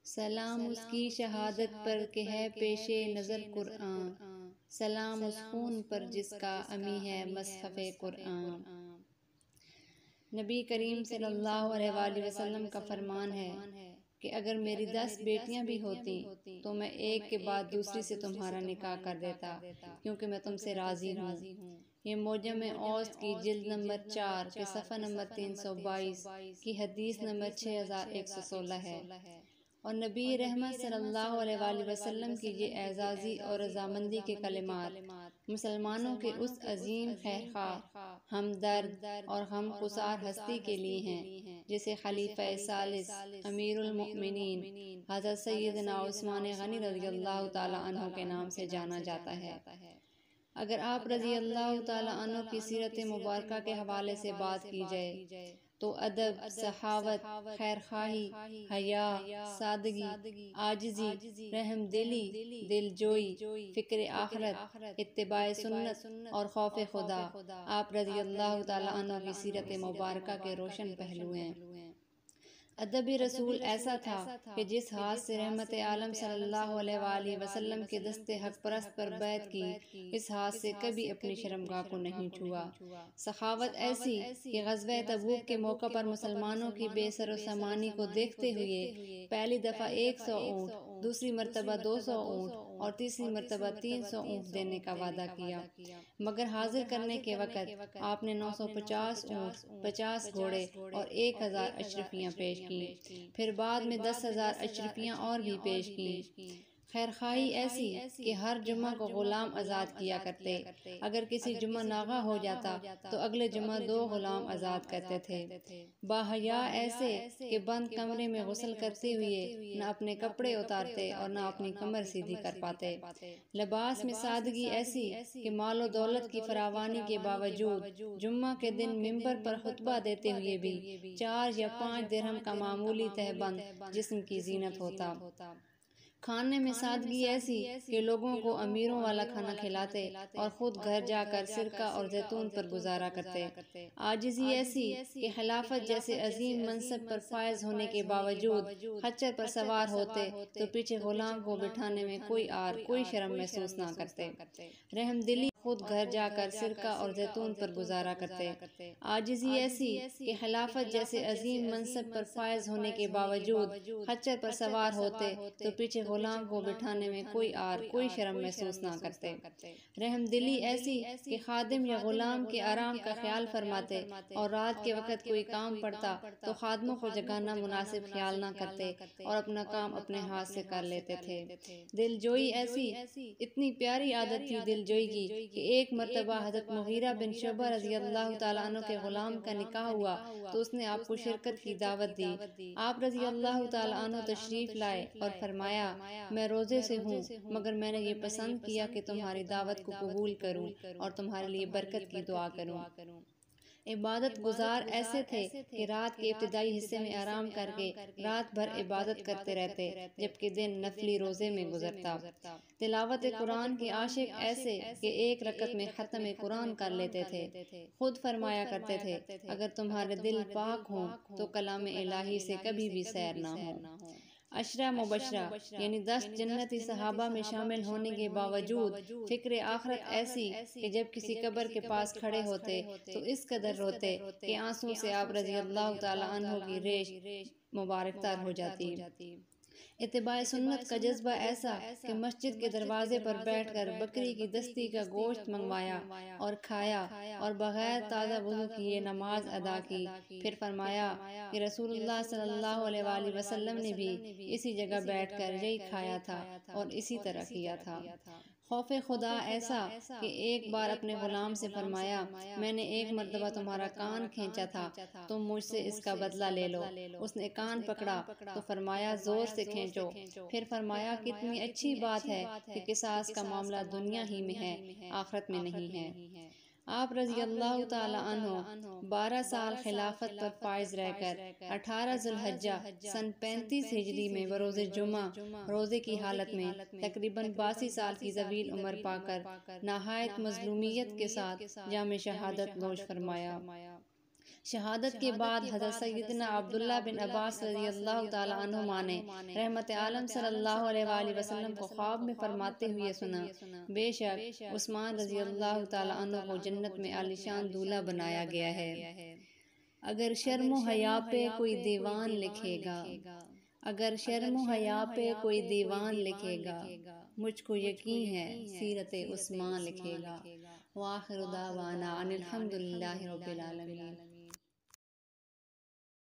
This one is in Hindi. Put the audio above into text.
सलाम उसकी शहादत पर के है पेशे नज़र कुरान, सलाम उस खून पर जिसका अमी है मसहफ़े कुरान। नबी करीम सल्लल्लाहु अलैहि वसल्लम का फरमान है कि अगर मेरी 10 बेटियां भी होती तो मैं एक के बाद दूसरी से तुम्हारा निकाह कर देता, क्योंकि मैं तुमसे राज़ी हूँ। ये मोजम औस्त की जिल्द नंबर 4 के सफ़ा नंबर 322 की हदीस नंबर 6116 है। और नबी रहमत सल्लल्लाहु अलैहि वसल्लम की ये एजाज़ी और रज़ामंदी के कलिमात मुसलमानों के उस अजीम खैरखा, हमदर्द और गमगुसार हस्ती के लिए हैं जिसे खलीफा सालिस अमीरुल मोमिनीन हज़रत सय्यदना उस्मान गनी रज़ियल्लाहु ताला अन्हु के नाम से जाना जाता है। अगर आप रज़ियल्लाहु ताला अन्हु की सीरत मुबारका के हवाले से बात की जाए तो अदब, सहावत, खैरखाही, हया, सादगी, आजिज़ी, रहमदिली, दिलजोई, फ़िक्र आखिरत, इत्तिबाए सुन्नत और खौफ खुदा आप रज़ियल्लाहु ताला अन्हु की सीरत मुबारका के रोशन पहलू हैं। अदब रसूल ऐसा था कि जिस हाथ से रहमत आलम सल्लल्लाहु अलैहि वसल्लम के दस्ते हक परस्त पर बैत की, इस हाथ से कभी अपनी शर्मगाह को नहीं छुआ। सखावत ऐसी कि ग़ज़वा तबूक के मौका पर मुसलमानों की बेसर सामानी को देखते हुए पहली दफ़ा 100 ऊँट, दूसरी मरतबा 200 ऊँट और तीसरी मरतबा 300 ऊँट देने का वादा किया, मगर हाजिर करने के वक़्त आपने 950 ऊँट, 50 घोड़े और 1000 अशरफियाँ पेश की। फिर बाद में 10,000 अशरफियाँ और भी पेश की। खैरखाही ऐसी कि हर जुम्मा को गुलाम आज़ाद किया करते। अगर किसी जुम्मा नागा हो जाता तो अगले जुम्मा 2 गुलाम आज़ाद करते थे। बाहया ऐसे कि बंद कमरे में गुस्ल करते हुए न अपने कपड़े उतारते और न अपनी कमर सीधी कर पाते। लिबास में सादगी ऐसी कि मालो दौलत की फरावानी के बावजूद जुम्मा के दिन मिंबर पर खुतबा देते हुए भी 4 या 5 दिरहम का मामूली तहबंद जिस्म की जीनत होता। खाने में सादगी ऐसी कि लोगों को अमीरों वाला खाना खिलाते और खुद घर जाकर सिरका और जैतून पर गुजारा करते। आजिज़ी ऐसी कि खिलाफत जैसे अजीम मनसब पर फायज होने के बावजूद खच्चर पर सवार होते तो पीछे गुलाम को बिठाने में कोई आर कोई शर्म महसूस ना करते। रहमदिली खुद घर जाकर सिरका और जैतून पर गुजारा करते। आजिज़ी ऐसी कि खिलाफत जैसे अजीम मनसब पर फायज होने के बावजूद खच्चर पर सवार होते तो पीछे गुलाम को बिठाने में कोई आर कोई शर्म महसूस ना करते। रहमदिली ऐसी कि खादिम या गुलाम के आराम का ख्याल फरमाते और रात के वक़्त कोई काम पड़ता तो खादमों को जगाना मुनासिब ख्याल ना करते और अपना काम अपने हाथ से कर लेते थे। दिलजोई ऐसी, इतनी प्यारी आदत थी दिलजोई की कि एक मरतबा हज़रत मुगीरा बिन शुबा रज़ियल्लाहु ताला अन्हु के गुलाम का निकाह हुआ तो उसने आपको शिरकत की दावत दी। आप रज़ियल्लाहु ताला अन्हु तशरीफ़ लाए और फरमाया, मैं रोज़े से हूँ, मगर मैंने ये पसंद किया कि तुम्हारी दावत को कबूल करूँ और तुम्हारे लिए बरकत की दुआ करूँ। इबादत गुजार ऐसे थे कि रात के इब्तिदाई हिस्से में आराम करके रात भर इबादत करते रहते, जबकि दिन नफली रोज़े में गुजरता। तिलावत कुरान के आशिक ऐसे कि एक रकत में ख़त्म कुरान कर लेते थे। खुद फरमाया करते थे, अगर तुम्हारे दिल पाक हों तो कलाम इलाही से कभी भी सैर ना हो। अशरा मुबशरा यानी 10 जन्नती सहाबा में शामिल होने के बावजूद फ़िक्र आखिरत ऐसी कि जब किसी कब्र के पास खड़े होते तो इस कदर रोते कि आंसू से आप रज़ियल्लाहु ताला अन्हु की रेश मुबारक तर हो जाती। इत्तिबाए सुन्नत का जज्बा ऐसा कि मस्जिद के दरवाजे पर बैठकर बकरी की दस्ती का गोश्त मंगवाया और खाया और बगैर ताज़ा वुज़ू किए नमाज अदा की। फिर फरमाया कि रसूलुल्लाह सल्लल्लाहु अलैहि वसल्लम ने भी इसी जगह बैठकर यही खाया था और इसी तरह किया था। खौफ खुदा ऐसा कि एक बार अपने गुलाम से फरमाया, मैंने एक मरतबा तुम्हारा कान खींचा था, तुम मुझसे इसका बदला ले लो। उसने कान पकड़ा तो फरमाया, जोर से खींचो। फिर फरमाया, कितनी अच्छी बात है कि किसास का मामला दुनिया ही में है, आखिरत में नहीं है। आप रज़ियल्लाहु ताला अन्हु 12 साल खिलाफत पर फाइज रहकर 18 ज़ुल्हज्जा सन 35 हिजरी में बरोज़े जुमा रोज़े की हालत में तकरीबन 82 साल की ज़वील उम्र पाकर नहायत मज़लूमियत के साथ जाम शहादत नोश फरमाया। शहादत के बाद हज़रत सैयदना अब्दुल्ला बिन अब्बास रज़ियल्लाहु ताला अन्हुमा ने रहमत आलम सल्लल्लाहु अलैहि वसल्लम को ख्वाब में फरमाते हुए सुना, बेशक उस्मान रज़ियल्लाहु ताला अन्हु को जन्नत में आलीशान दूल्हा बनाया गया है। अगर शर्म हया पे कोई दीवान लिखेगा, अगर शर्म हया पे कोई दीवान लिखेगा, मुझको यकीन है सीरत उस्मान लिखेगा। वाखिर दावाना अनिल हम्दुलिल्लाहि रब्बिल आलमीन।